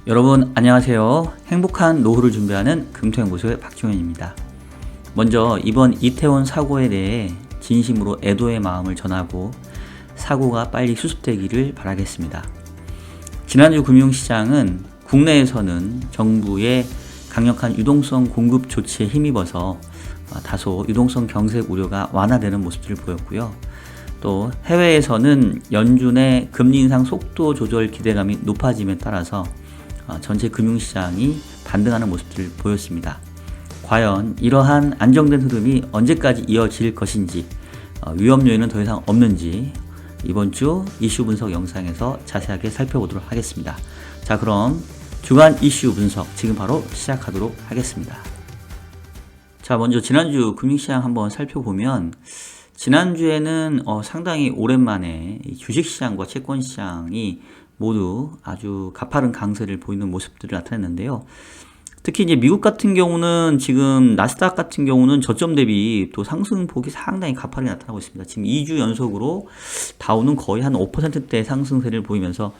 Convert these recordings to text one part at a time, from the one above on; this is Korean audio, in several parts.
여러분 안녕하세요. 행복한 노후를 준비하는 금토행보소의 박종현입니다. 먼저 이번 이태원 사고에 대해 진심으로 애도의 마음을 전하고 사고가 빨리 수습되기를 바라겠습니다. 지난주 금융시장은 국내에서는 정부의 강력한 유동성 공급 조치에 힘입어서 다소 유동성 경색 우려가 완화되는 모습들을 보였고요. 또 해외에서는 연준의 금리 인상 속도 조절 기대감이 높아짐에 따라서 전체 금융시장이 반등하는 모습들을 보였습니다. 과연 이러한 안정된 흐름이 언제까지 이어질 것인지, 위험 요인은 더 이상 없는지 이번 주 이슈 분석 영상에서 자세하게 살펴보도록 하겠습니다. 자, 그럼 주간 이슈 분석 지금 바로 시작하도록 하겠습니다. 자, 먼저 지난주 금융시장 한번 살펴보면 지난주에는 상당히 오랜만에 주식시장과 채권시장이 모두 아주 가파른 강세를 보이는 모습들을 나타냈는데요. 특히 이제 미국 같은 경우는 지금 나스닥 같은 경우는 저점 대비 또 상승폭이 상당히 가파르게 나타나고 있습니다. 지금 2주 연속으로 다우는 거의 한 5%대 상승세를 보이면서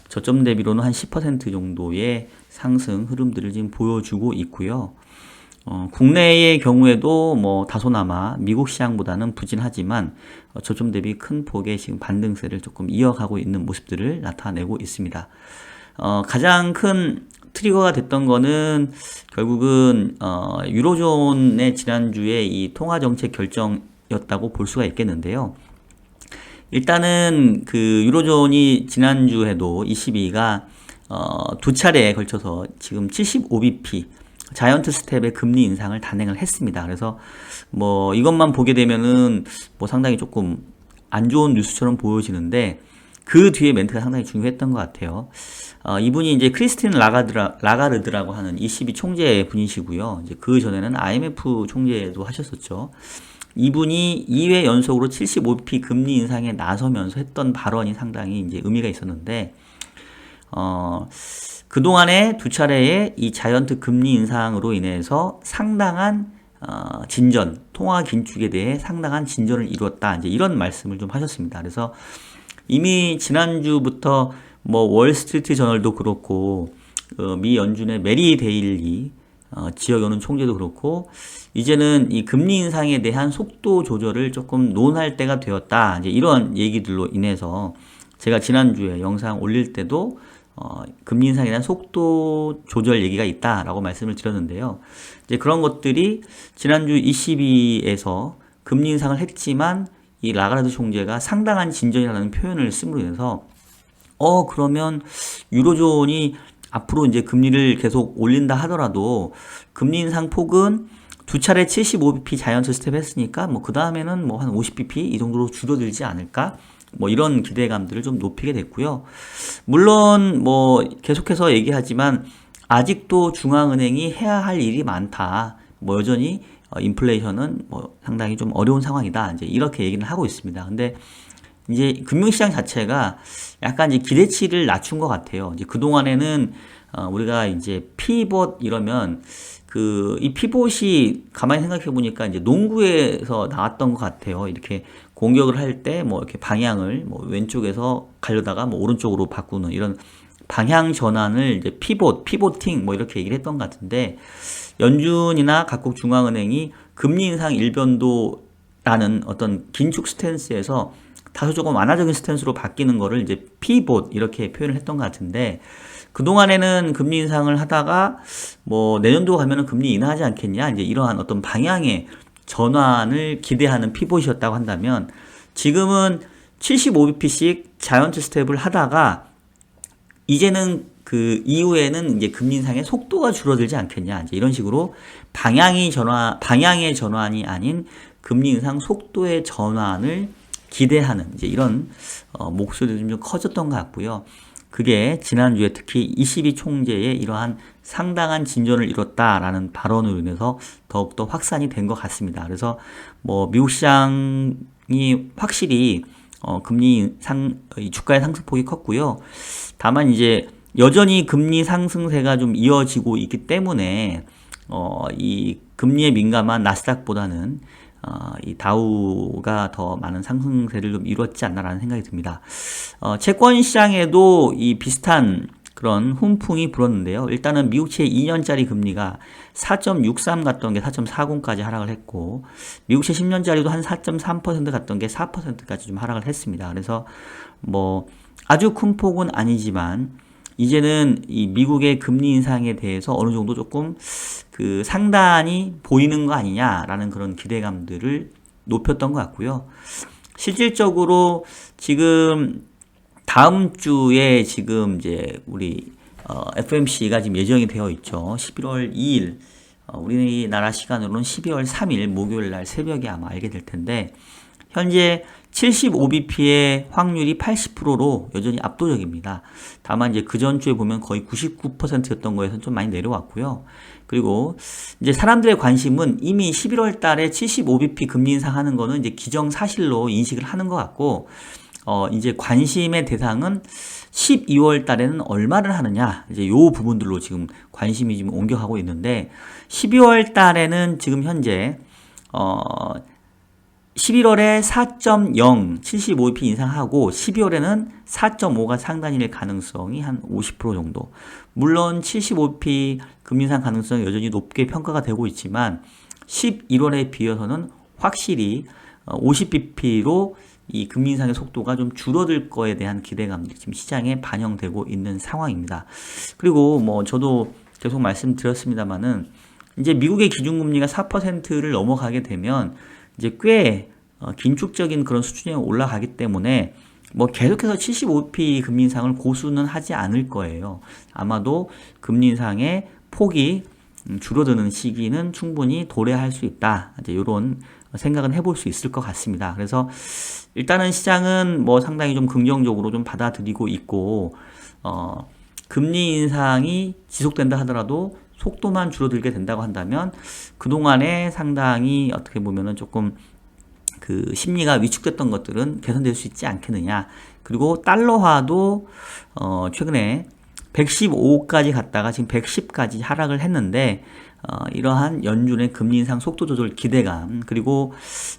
저점 대비로는 한 10% 정도의 상승 흐름들을 지금 보여주고 있고요. 국내의 경우에도 뭐 다소나마 미국 시장보다는 부진하지만 저점 대비 큰 폭의 지금 반등세를 조금 이어가고 있는 모습들을 나타내고 있습니다. 가장 큰 트리거가 됐던 거는 결국은 유로존의 지난주에 이 통화정책 결정이었다고 볼 수가 있겠는데요. 일단은 그 유로존이 지난주에도 ECB가 두 차례에 걸쳐서 지금 75bp 자이언트 스텝의 금리 인상을 단행을 했습니다. 그래서 뭐 이것만 보게 되면은 뭐 상당히 조금 안 좋은 뉴스처럼 보여지는데 그 뒤에 멘트가 상당히 중요했던 것 같아요. 이분이 이제 크리스틴 라가르드라고 하는 ECB 총재 분이시고요. 이제 그 전에는 IMF 총재도 하셨었죠. 이분이 2회 연속으로 75bp 금리 인상에 나서면서 했던 발언이 상당히 이제 의미가 있었는데, 그동안에 두 차례의 이 자이언트 금리 인상으로 인해서 상당한 진전, 통화 긴축에 대해 상당한 진전을 이루었다. 이제 이런 말씀을 좀 하셨습니다. 그래서 이미 지난주부터 뭐 월스트리트 저널도 그렇고 미 연준의 메리 데일리 지역연은 총재도 그렇고 이제는 이 금리 인상에 대한 속도 조절을 조금 논할 때가 되었다. 이제 이런 얘기들로 인해서 제가 지난주에 영상 올릴 때도 금리 인상에 대한 속도 조절 얘기가 있다라고 말씀을 드렸는데요. 이제 그런 것들이 지난주 ECB에서 금리 인상을 했지만 이 라가르드 총재가 상당한 진전이라는 표현을 씀으로 인해서 그러면 유로존이 앞으로 이제 금리를 계속 올린다 하더라도 금리 인상 폭은 두 차례 75bp 자이언트 스텝 했으니까 뭐 그 다음에는 뭐 한 50bp 이 정도로 줄어들지 않을까? 뭐 이런 기대감들을 좀 높이게 됐고요. 물론 뭐 계속해서 얘기하지만 아직도 중앙은행이 해야 할 일이 많다. 뭐 여전히 인플레이션은 뭐 상당히 좀 어려운 상황이다. 이제 이렇게 얘기를 하고 있습니다. 근데 이제 금융시장 자체가 약간 이제 기대치를 낮춘 것 같아요. 이제 그동안에는 우리가 이제 피벗 이러면 이 피봇이 가만히 생각해 보니까 이제 농구에서 나왔던 것 같아요. 이렇게 공격을 할 때 뭐 이렇게 방향을 뭐 왼쪽에서 가려다가 뭐 오른쪽으로 바꾸는 이런 방향 전환을 이제 피보팅 뭐 이렇게 얘기를 했던 것 같은데 연준이나 각국 중앙은행이 금리 인상 일변도라는 어떤 긴축 스탠스에서 다소 조금 완화적인 스탠스로 바뀌는 거를 이제 피봇 이렇게 표현을 했던 것 같은데 그동안에는 금리 인상을 하다가 뭐 내년도 가면은 금리 인하하지 않겠냐 이제 이러한 어떤 방향의 전환을 기대하는 피봇이었다고 한다면 지금은 75bp씩 자이언트 스텝을 하다가 이제는 그 이후에는 이제 금리 인상의 속도가 줄어들지 않겠냐 이제 이런 식으로 방향의 전환이 아닌 금리 인상 속도의 전환을 기대하는 이제 이런 목소리도 좀 커졌던 것 같고요. 그게 지난주에 특히 ECB 총재의 이러한 상당한 진전을 이뤘다라는 발언으로 인해서 더욱더 확산이 된 것 같습니다. 그래서 뭐 미국 시장이 확실히 금리 주가의 상승폭이 컸고요. 다만 이제 여전히 금리 상승세가 좀 이어지고 있기 때문에 이 금리에 민감한 나스닥보다는 이 다우가 더 많은 상승세를 좀 이뤘지 않나라는 생각이 듭니다. 채권 시장에도 이 비슷한 그런 훈풍이 불었는데요. 일단은 미국채 2년짜리 금리가 4.63 갔던 게 4.40까지 하락을 했고, 미국채 10년짜리도 한 4.3% 갔던 게 4%까지 좀 하락을 했습니다. 그래서 뭐 아주 큰 폭은 아니지만 이제는 이 미국의 금리 인상에 대해서 어느 정도 조금 그 상단이 보이는 거 아니냐라는 그런 기대감들을 높였던 것 같고요. 실질적으로 지금 다음 주에 지금 이제 우리 FOMC가 지금 예정이 되어 있죠. 11월 2일 우리나라 시간으로는 12월 3일 목요일 날 새벽에 아마 알게 될 텐데 현재 75bp의 확률이 80%로 여전히 압도적입니다. 다만 이제 그 전주에 보면 거의 99%였던 거에서 좀 많이 내려왔고요. 그리고 이제 사람들의 관심은 이미 11월 달에 75bp 금리 인상하는 거는 이제 기정사실로 인식을 하는 것 같고, 이제 관심의 대상은 12월 달에는 얼마를 하느냐, 이제 요 부분들로 지금 관심이 지금 옮겨가고 있는데, 12월 달에는 지금 현재, 11월에 4.0, 75bp 인상하고 12월에는 4.5가 상단이 될 가능성이 한 50% 정도. 물론 75bp 금리 인상 가능성이 여전히 높게 평가가 되고 있지만 11월에 비해서는 확실히 50bp로 이 금리 인상의 속도가 좀 줄어들 거에 대한 기대감들이 지금 시장에 반영되고 있는 상황입니다. 그리고 뭐 저도 계속 말씀드렸습니다만은 이제 미국의 기준금리가 4%를 넘어가게 되면 이제 꽤 긴축적인 그런 수준에 올라가기 때문에 뭐 계속해서 75bp 금리 인상을 고수는 하지 않을 거예요. 아마도 금리 인상의 폭이 줄어드는 시기는 충분히 도래할 수 있다. 이제 이런 생각은 해볼 수 있을 것 같습니다. 그래서 일단은 시장은 뭐 상당히 좀 긍정적으로 좀 받아들이고 있고, 금리 인상이 지속된다 하더라도 속도만 줄어들게 된다고 한다면 그동안에 상당히 어떻게 보면은 조금 그 심리가 위축됐던 것들은 개선될 수 있지 않겠느냐. 그리고 달러화도 최근에 115까지 갔다가 지금 110까지 하락을 했는데 이러한 연준의 금리 인상 속도 조절 기대감, 그리고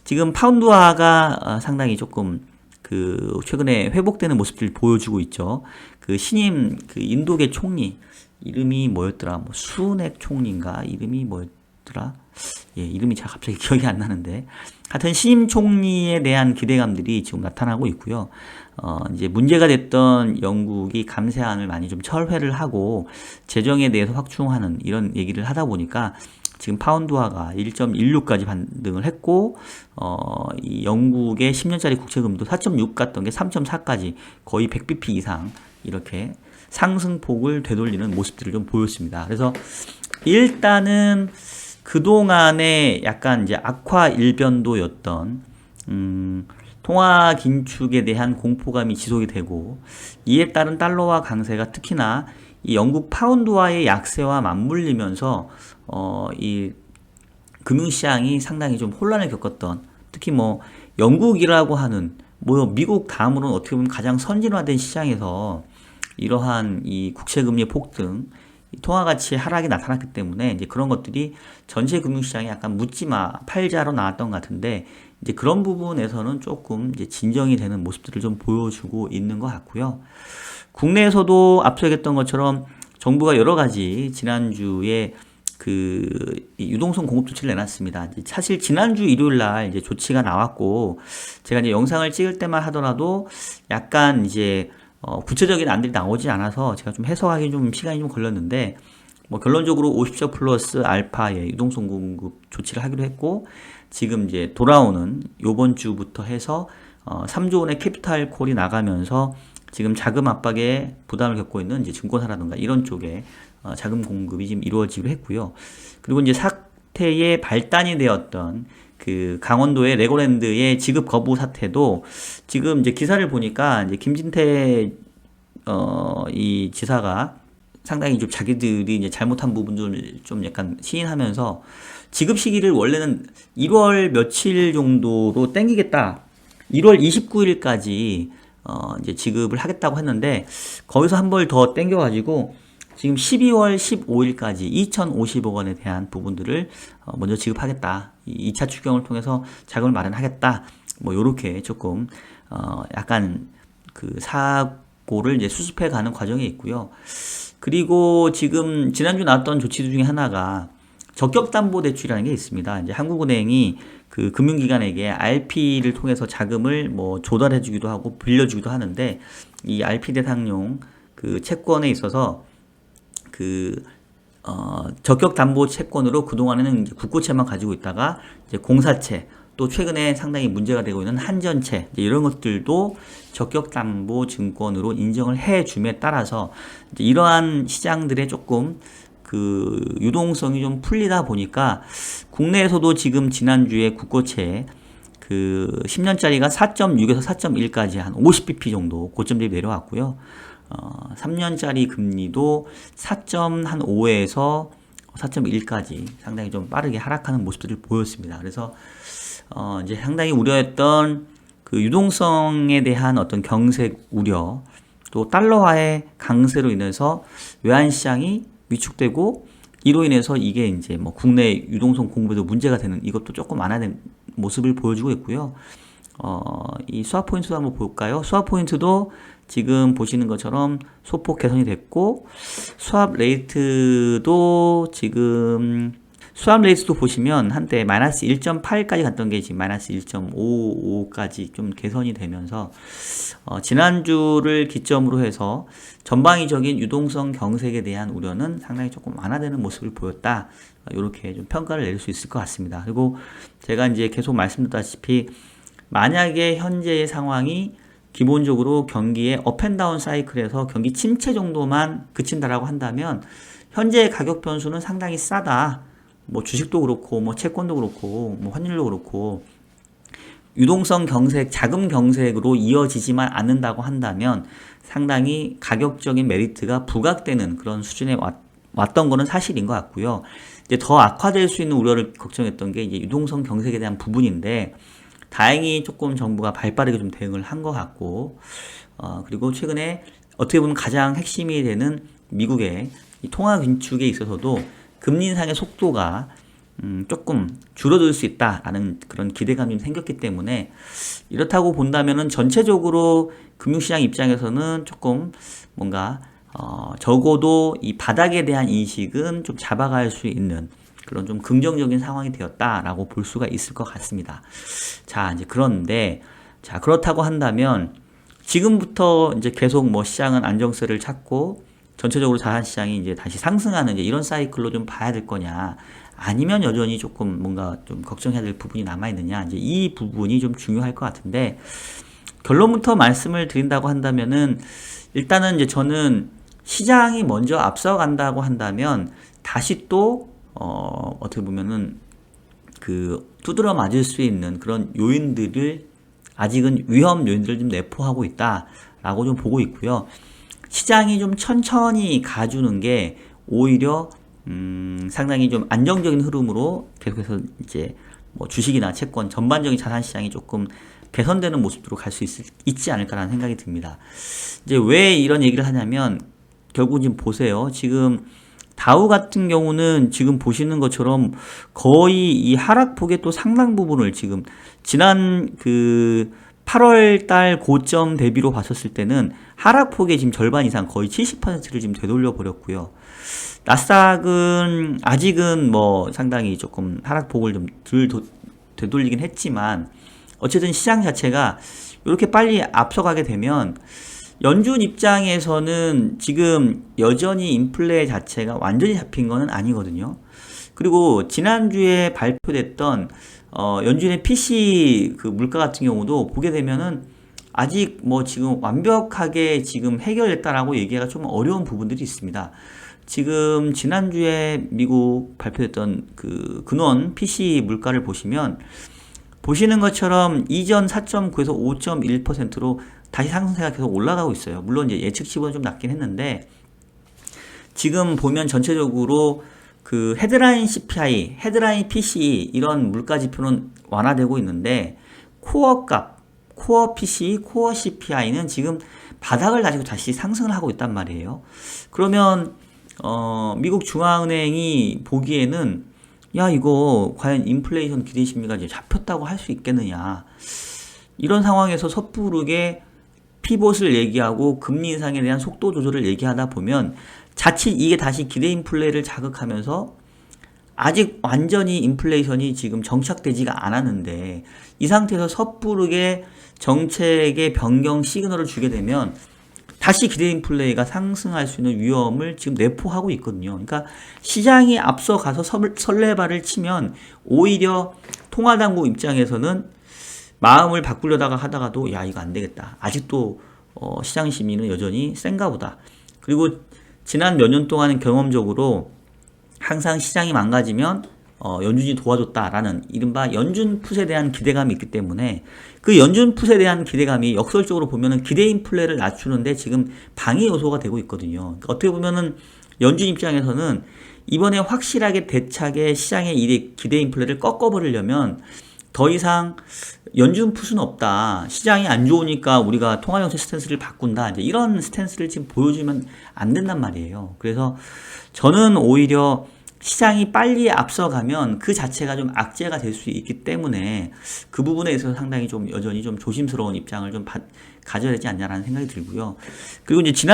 지금 파운드화가 상당히 조금 그 최근에 회복되는 모습들을 보여주고 있죠. 그 신임 그 인도계 총리 이름이 뭐였더라? 뭐 수넥 총리인가? 이름이 뭐였더라? 예, 이름이 잘 갑자기 기억이 안 나는데 하여튼 신임 총리에 대한 기대감들이 지금 나타나고 있고요. 이제 문제가 됐던 영국이 감세안을 많이 좀 철회를 하고 재정에 대해서 확충하는 이런 얘기를 하다 보니까 지금 파운드화가 1.16까지 반등을 했고, 이 영국의 10년짜리 국채금도 4.6 갔던 게 3.4까지 거의 100bp 이상 이렇게 상승폭을 되돌리는 모습들을 좀 보였습니다. 그래서 일단은 그동안에 약간 이제 악화 일변도였던, 통화 긴축에 대한 공포감이 지속이 되고, 이에 따른 달러화 강세가 특히나 이 영국 파운드화의 약세와 맞물리면서, 이 금융시장이 상당히 좀 혼란을 겪었던, 특히 뭐 영국이라고 하는, 뭐 미국 다음으로는 어떻게 보면 가장 선진화된 시장에서 이러한 이 국채금리의 폭등, 통화 가치의 하락이 나타났기 때문에 이제 그런 것들이 전체 금융시장에 약간 묻지마 팔자로 나왔던 것 같은데, 이제 그런 부분에서는 조금 이제 진정이 되는 모습들을 좀 보여주고 있는 것 같고요. 국내에서도 앞서 얘기했던 것처럼 정부가 여러 가지 지난주에 그 유동성 공급 조치를 내놨습니다. 사실 지난주 일요일 날 이제 조치가 나왔고, 제가 이제 영상을 찍을 때만 하더라도 약간 이제 구체적인 안들이 나오지 않아서 제가 좀 해석하기 좀 시간이 좀 걸렸는데, 뭐 결론적으로 50조 플러스 알파의 유동성 공급 조치를 하기로 했고, 지금 이제 돌아오는 요번 주부터 해서 3조 원의 캐피탈 콜이 나가면서 지금 자금 압박에 부담을 겪고 있는 이제 증권사라든가 이런 쪽에 자금 공급이 지금 이루어지기로 했고요. 그리고 이제 사태의 발단이 되었던 그 강원도의 레고랜드의 지급 거부 사태도 지금 이제 기사를 보니까 이제 김진태 이 지사가 상당히 좀 자기들이 이제 잘못한 부분들을 좀 약간 시인하면서 지급 시기를 원래는 1월 며칠 정도로 땡기겠다. 1월 29일까지 이제 지급을 하겠다고 했는데 거기서 한 벌 더 땡겨가지고 지금 12월 15일까지 2,050억 원에 대한 부분들을 먼저 지급하겠다. 2차 추경을 통해서 자금을 마련하겠다. 뭐 요렇게 조금 약간 그 사고 고를 이제 수습해 가는 과정에 있고요. 그리고 지금 지난주 나왔던 조치 중에 하나가 적격담보대출이라는 게 있습니다. 이제 한국은행이 그 금융기관에게 RP를 통해서 자금을 뭐 조달해주기도 하고 빌려주기도 하는데, 이 RP 대상용 그 채권에 있어서 그 적격담보 채권으로 그동안에는 이제 국고채만 가지고 있다가 이제 공사채, 또 최근에 상당히 문제가 되고 있는 한전채, 이제 이런 것들도 적격담보 증권으로 인정을 해줌에 따라서 이제 이러한 시장들의 조금 그 유동성이 좀 풀리다 보니까 국내에서도 지금 지난주에 국고채 그 10년짜리가 4.6에서 4.1까지 한 50bp 정도 고점 대비 내려왔고요. 3년짜리 금리도 4.5에서 4.1까지 상당히 좀 빠르게 하락하는 모습들을 보였습니다. 그래서 이제 상당히 우려했던 그 유동성에 대한 어떤 경색 우려, 또 달러화의 강세로 인해서 외환시장이 위축되고, 이로 인해서 이게 이제 뭐 국내 유동성 공부에도 문제가 되는, 이것도 조금 완화된 모습을 보여주고 있고요. 이 스왑 포인트도 한번 볼까요? 스왑 포인트도 지금 보시는 것처럼 소폭 개선이 됐고, 스왑 레이트도 지금 스왑 레이트도 보시면 한때 마이너스 1.8까지 갔던 게 지금 마이너스 1.55까지 좀 개선이 되면서 지난주를 기점으로 해서 전방위적인 유동성 경색에 대한 우려는 상당히 조금 완화되는 모습을 보였다. 이렇게 좀 평가를 내릴 수 있을 것 같습니다. 그리고 제가 이제 계속 말씀드렸다시피, 만약에 현재의 상황이 기본적으로 경기의 업앤다운 사이클에서 경기 침체 정도만 그친다라고 한다면, 현재의 가격 변수는 상당히 싸다. 뭐 주식도 그렇고, 뭐 채권도 그렇고, 뭐 환율도 그렇고, 유동성 경색, 자금 경색으로 이어지지만 않는다고 한다면 상당히 가격적인 메리트가 부각되는 그런 수준에 왔던 거는 사실인 것 같고요. 이제 더 악화될 수 있는 우려를 걱정했던 게 이제 유동성 경색에 대한 부분인데, 다행히 조금 정부가 발빠르게 좀 대응을 한 것 같고, 그리고 최근에 어떻게 보면 가장 핵심이 되는 미국의 이 통화 긴축에 있어서도 금리 인상의 속도가 조금 줄어들 수 있다라는 그런 기대감이 생겼기 때문에, 이렇다고 본다면은 전체적으로 금융시장 입장에서는 조금 뭔가 적어도 이 바닥에 대한 인식은 좀 잡아갈 수 있는 그런 좀 긍정적인 상황이 되었다라고 볼 수가 있을 것 같습니다. 자, 이제 그런데, 자, 그렇다고 한다면 지금부터 이제 계속 뭐 시장은 안정세를 찾고 전체적으로 자산시장이 이제 다시 상승하는 이제 이런 사이클로 좀 봐야 될 거냐, 아니면 여전히 조금 뭔가 좀 걱정해야 될 부분이 남아있느냐, 이제 이 부분이 좀 중요할 것 같은데, 결론부터 말씀을 드린다고 한다면은, 일단은 이제 저는 시장이 먼저 앞서간다고 한다면 다시 또 어떻게 보면은 그 두드러 맞을 수 있는 그런 요인들을, 아직은 위험 요인들을 좀 내포하고 있다라고 좀 보고 있고요. 시장이 좀 천천히 가주는 게 오히려 상당히 좀 안정적인 흐름으로 계속해서 이제 뭐 주식이나 채권 전반적인 자산 시장이 조금 개선되는 모습으로 갈 수 있지 않을까라는 생각이 듭니다. 이제 왜 이런 얘기를 하냐면, 결국 지금 보세요. 지금 다우 같은 경우는 지금 보시는 것처럼 거의 이 하락폭의 또 상당 부분을 지금 지난 그 8월 달 고점 대비로 봤었을 때는 하락폭의 지금 절반 이상, 거의 70%를 지금 되돌려 버렸고요. 나스닥은 아직은 뭐 상당히 조금 하락폭을 좀 덜 되돌리긴 했지만, 어쨌든 시장 자체가 이렇게 빨리 앞서가게 되면 연준 입장에서는 지금 여전히 인플레 자체가 완전히 잡힌 거는 아니거든요. 그리고 지난주에 발표됐던 연준의 PC 그 물가 같은 경우도 보게 되면은 아직 뭐 지금 완벽하게 지금 해결됐다라고 얘기가 좀 어려운 부분들이 있습니다. 지금 지난주에 미국 발표됐던 그 근원 PC 물가를 보시는 것처럼 이전 4.9에서 5.1%로 다시 상승세가 계속 올라가고 있어요. 물론 이제 예측치보다 좀 낮긴 했는데, 지금 보면 전체적으로 그 헤드라인 CPI, 헤드라인 PCE 이런 물가 지표는 완화되고 있는데, 코어 값, 코어 PCE, 코어 CPI는 지금 바닥을 다지고 다시 상승을 하고 있단 말이에요. 그러면 미국 중앙은행이 보기에는, 야, 이거 과연 인플레이션 기대 심리가 이제 잡혔다고 할 수 있겠느냐, 이런 상황에서 섣부르게 피봇을 얘기하고 금리 인상에 대한 속도 조절을 얘기하다 보면 자칫 이게 다시 기대 인플레를 자극하면서 아직 완전히 인플레이션이 지금 정착되지가 않았는데 이 상태에서 섣부르게 정책의 변경 시그널을 주게 되면 다시 기대 인플레가 상승할 수 있는 위험을 지금 내포하고 있거든요. 그러니까 시장이 앞서가서 설레발을 치면 오히려 통화당국 입장에서는 마음을 바꾸려다가 하다가도 야 이거 안 되겠다. 아직도 시장 심리는 여전히 센가 보다. 그리고 지난 몇 년 동안 경험적으로 항상 시장이 망가지면 연준이 도와줬다라는 이른바 연준 풋에 대한 기대감이 있기 때문에 그 연준 풋에 대한 기대감이 역설적으로 보면은 기대 인플레를 낮추는데 지금 방해 요소가 되고 있거든요. 그러니까 어떻게 보면은 연준 입장에서는 이번에 확실하게 대차게 시장의 기대 인플레를 꺾어버리려면 더 이상 연준 풋은 없다. 시장이 안 좋으니까 우리가 통화정책 스탠스를 바꾼다. 이제 이런 스탠스를 지금 보여주면 안 된단 말이에요. 그래서 저는 오히려 시장이 빨리 앞서가면 그 자체가 좀 악재가 될 수 있기 때문에 그 부분에 있어서 상당히 좀 여전히 좀 조심스러운 입장을 좀 가져야 되지 않냐라는 생각이 들고요. 그리고 이제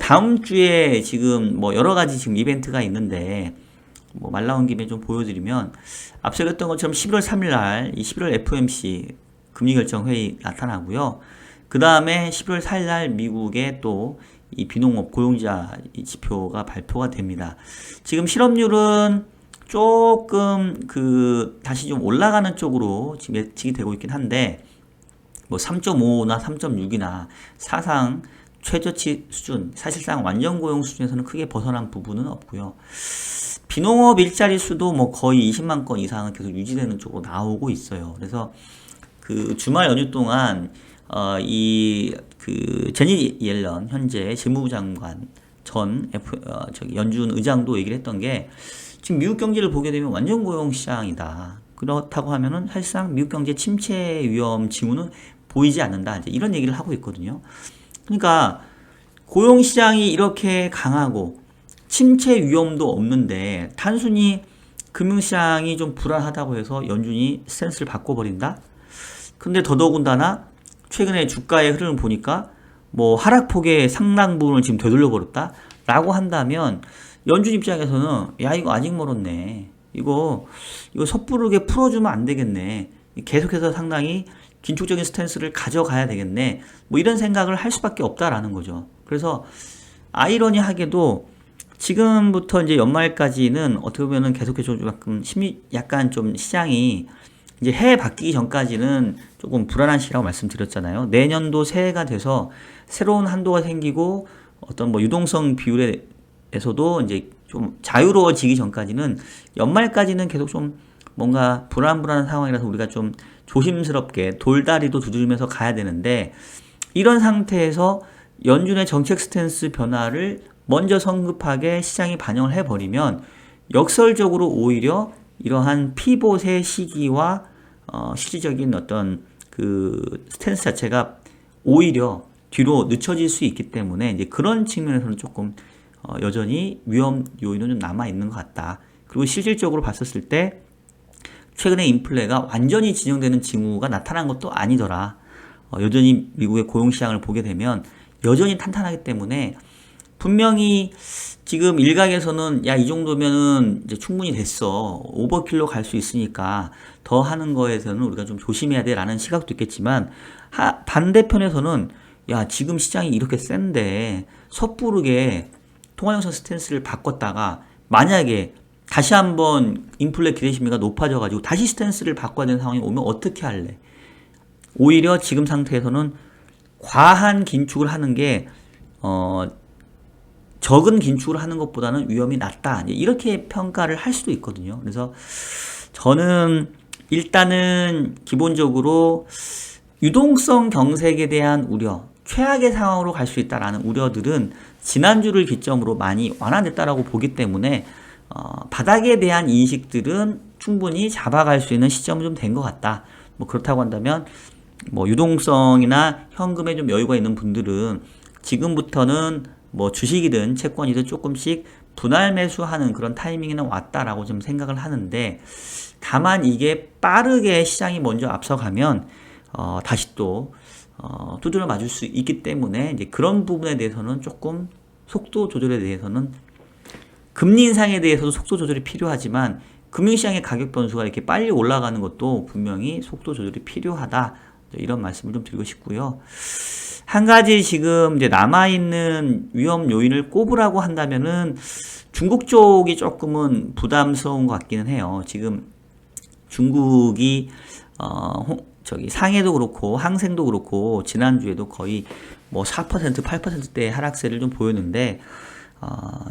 다음 주에 지금 뭐 여러 가지 지금 이벤트가 있는데 뭐 말 나온 김에 좀 보여드리면 앞서 얘기했던 것처럼 11월 3일 날 이 11월 FOMC 금리결정회의 나타나고요. 그 다음에 11월 4일 날 미국의 또 이 비농업 고용자 지표가 발표가 됩니다. 지금 실업률은 조금 다시 좀 올라가는 쪽으로 지금 예측이 되고 있긴 한데 뭐 3.5나 3.6이나 사상 최저치 수준, 사실상 완전 고용 수준에서는 크게 벗어난 부분은 없고요. 비농업 일자리 수도 뭐 거의 20만 건 이상은 계속 유지되는 쪽으로 나오고 있어요. 그래서 그 주말 연휴 동안 제니 옐런 현재 재무부 장관 전 연준 의장도 얘기를 했던 게 지금 미국 경제를 보게 되면 완전 고용 시장이다. 그렇다고 하면은 사실상 미국 경제 침체 위험 징후는 보이지 않는다. 이제 이런 얘기를 하고 있거든요. 그러니까 고용 시장이 이렇게 강하고 침체 위험도 없는데 단순히 금융시장이 좀 불안하다고 해서 연준이 스탠스를 바꿔버린다? 근데 더더군다나 최근에 주가의 흐름을 보니까 뭐 하락폭의 상당 부분을 지금 되돌려버렸다? 라고 한다면 연준 입장에서는 야 이거 아직 멀었네. 이거 섣부르게 풀어주면 안 되겠네. 계속해서 상당히 긴축적인 스탠스를 가져가야 되겠네. 뭐 이런 생각을 할 수밖에 없다라는 거죠. 그래서 아이러니하게도 지금부터 이제 연말까지는 어떻게 보면은 계속해서 약간 좀 시장이 이제 해에 바뀌기 전까지는 조금 불안한 시기라고 말씀드렸잖아요. 내년도 새해가 돼서 새로운 한도가 생기고 어떤 뭐 유동성 비율에서도 이제 좀 자유로워지기 전까지는 연말까지는 계속 좀 뭔가 불안한 상황이라서 우리가 좀 조심스럽게 돌다리도 두드리면서 가야 되는데 이런 상태에서 연준의 정책 스탠스 변화를 먼저 성급하게 시장이 반영을 해버리면 역설적으로 오히려 이러한 피봇의 시기와 실질적인 어떤 그 스탠스 자체가 오히려 뒤로 늦춰질 수 있기 때문에 이제 그런 측면에서는 조금 여전히 위험 요인은 좀 남아 있는 것 같다. 그리고 실질적으로 봤었을 때 최근에 인플레가 완전히 진정되는 징후가 나타난 것도 아니더라. 여전히 미국의 고용시장을 보게 되면 여전히 탄탄하기 때문에 분명히 지금 일각에서는 야 이 정도면은 이제 충분히 됐어. 오버킬로 갈 수 있으니까 더 하는 거에서는 우리가 좀 조심해야 돼라는 시각도 있겠지만 반대편에서는 야 지금 시장이 이렇게 센데 섣부르게 통화정책 스탠스를 바꿨다가 만약에 다시 한번 인플레 기대 심리가 높아져 가지고 다시 스탠스를 바꿔야 되는 상황이 오면 어떻게 할래? 오히려 지금 상태에서는 과한 긴축을 하는 게 적은 긴축을 하는 것보다는 위험이 낮다. 이렇게 평가를 할 수도 있거든요. 그래서 저는 일단은 기본적으로 유동성 경색에 대한 우려, 최악의 상황으로 갈 수 있다라는 우려들은 지난주를 기점으로 많이 완화됐다라고 보기 때문에 바닥에 대한 인식들은 충분히 잡아갈 수 있는 시점은 좀 된 것 같다. 뭐 그렇다고 한다면 뭐 유동성이나 현금에 좀 여유가 있는 분들은 지금부터는 뭐 주식이든 채권이든 조금씩 분할 매수하는 그런 타이밍에는 왔다라고 좀 생각을 하는데 다만 이게 빠르게 시장이 먼저 앞서가면 다시 또 두드려 맞을 수 있기 때문에 이제 그런 부분에 대해서는 조금 속도 조절에 대해서는 금리 인상에 대해서도 속도 조절이 필요하지만 금융시장의 가격 변수가 이렇게 빨리 올라가는 것도 분명히 속도 조절이 필요하다. 이런 말씀을 좀 드리고 싶고요. 한 가지 지금 이제 남아있는 위험 요인을 꼽으라고 한다면은 중국 쪽이 조금은 부담스러운 것 같기는 해요. 지금 중국이 상해도 그렇고 항생도 그렇고 지난주에도 거의 뭐 4%, 8%대 하락세를 좀 보였는데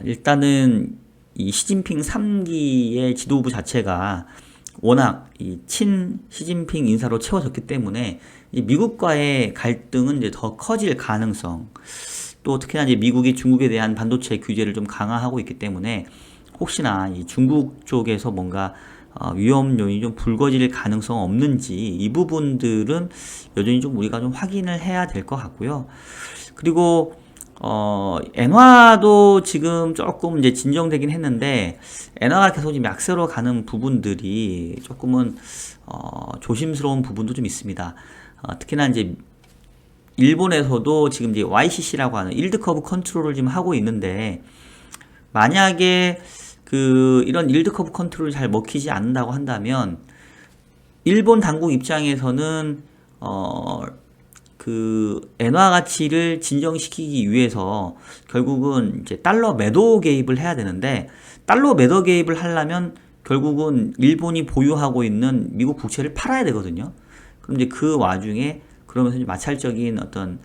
일단은 이 시진핑 3기의 지도부 자체가 워낙 이 친 시진핑 인사로 채워졌기 때문에 이 미국과의 갈등은 이제 더 커질 가능성, 또 특히나 이제 미국이 중국에 대한 반도체 규제를 좀 강화하고 있기 때문에 혹시나 이 중국 쪽에서 뭔가 위험 요인이 좀 불거질 가능성 없는지 이 부분들은 여전히 좀 우리가 좀 확인을 해야 될 것 같고요. 그리고 엔화도 지금 조금 이제 진정되긴 했는데, 엔화가 계속 지금 약세로 가는 부분들이 조금은, 조심스러운 부분도 좀 있습니다. 특히나 이제, 일본에서도 지금 이제 YCC라고 하는 일드 커브 컨트롤을 지금 하고 있는데, 만약에 이런 일드 커브 컨트롤이 잘 먹히지 않는다고 한다면, 일본 당국 입장에서는, 엔화 가치를 진정시키기 위해서 결국은 이제 달러 매도 개입을 해야 되는데, 달러 매도 개입을 하려면 결국은 일본이 보유하고 있는 미국 국채를 팔아야 되거든요. 그럼 이제 그 와중에 그러면서 이제 마찰적인 어떤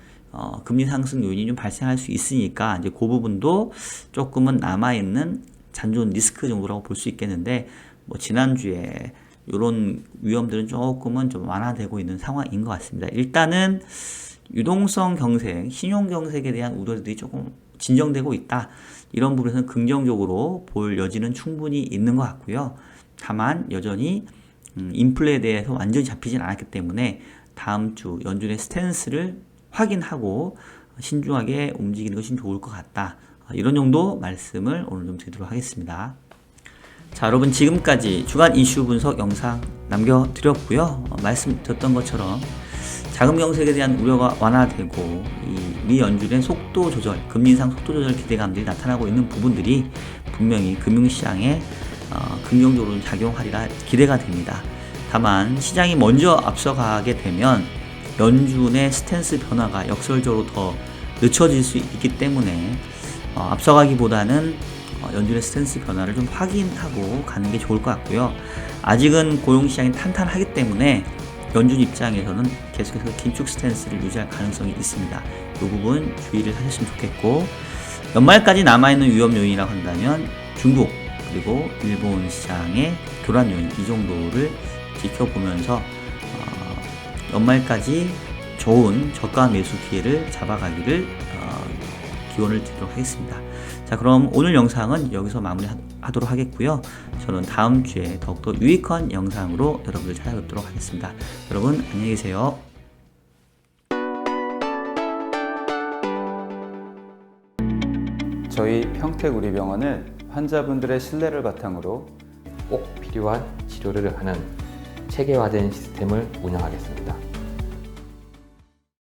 금리 상승 요인이 좀 발생할 수 있으니까 이제 그 부분도 조금은 남아있는 잔존 리스크 정도라고 볼 수 있겠는데, 뭐 지난주에 이런 위험들은 조금은 좀 완화되고 있는 상황인 것 같습니다. 일단은 유동성 경색, 신용 경색에 대한 우려들이 조금 진정되고 있다. 이런 부분에서는 긍정적으로 볼 여지는 충분히 있는 것 같고요. 다만 여전히 인플레에 대해서 완전히 잡히진 않았기 때문에 다음 주 연준의 스탠스를 확인하고 신중하게 움직이는 것이 좋을 것 같다. 이런 정도 말씀을 오늘 좀 드리도록 하겠습니다. 자, 여러분 지금까지 주간 이슈 분석 영상 남겨드렸고요. 말씀드렸던 것처럼 자금 경색에 대한 우려가 완화되고 이 미 연준의 속도 조절, 금리 인상 속도 조절 기대감들이 나타나고 있는 부분들이 분명히 금융시장에 긍정적으로 작용하리라 기대가 됩니다. 다만 시장이 먼저 앞서가게 되면 연준의 스탠스 변화가 역설적으로 더 늦춰질 수 있기 때문에 앞서가기보다는 연준의 스탠스 변화를 좀 확인하고 가는 게 좋을 것 같고요. 아직은 고용시장이 탄탄하기 때문에 연준 입장에서는 계속해서 긴축 스탠스를 유지할 가능성이 있습니다. 이 부분 주의를 하셨으면 좋겠고, 연말까지 남아있는 위험 요인이라고 한다면 중국 그리고 일본 시장의 교란 요인 이 정도를 지켜보면서 연말까지 좋은 저가 매수 기회를 잡아가기를 기원을 드리도록 하겠습니다. 자, 그럼 오늘 영상은 여기서 마무리하도록 하겠고요. 저는 다음 주에 더욱더 유익한 영상으로 여러분들 찾아뵙도록 하겠습니다. 여러분 안녕히 계세요. 저희 평택우리병원은 환자분들의 신뢰를 바탕으로 꼭 필요한 치료를 하는 체계화된 시스템을 운영하겠습니다.